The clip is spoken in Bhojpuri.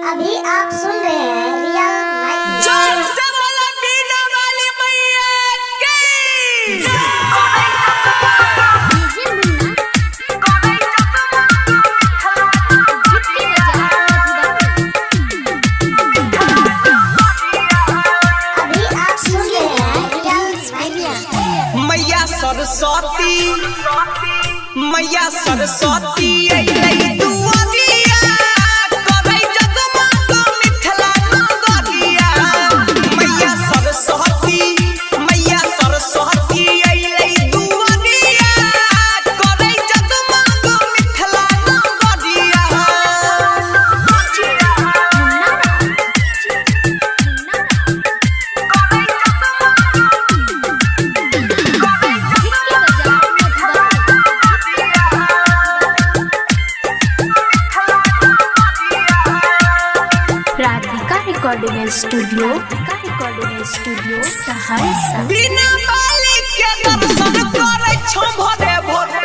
अभी आप सुन रहे हैं रिया जोर से बोला बीना वाली मैया की अभी आप सुन रहे हैं मैया सरस्वती मैया सरस्वती अइलै दुआरिया करे जगमग मिथिला नगरिया मैया सरस्वती अइलै दुआरिया करे जगमग मिथिला नगरिया रिकॉर्डिंग स्टूडियो सहरसा बिना मालिक के दर्शन करे छो भोरे भोरे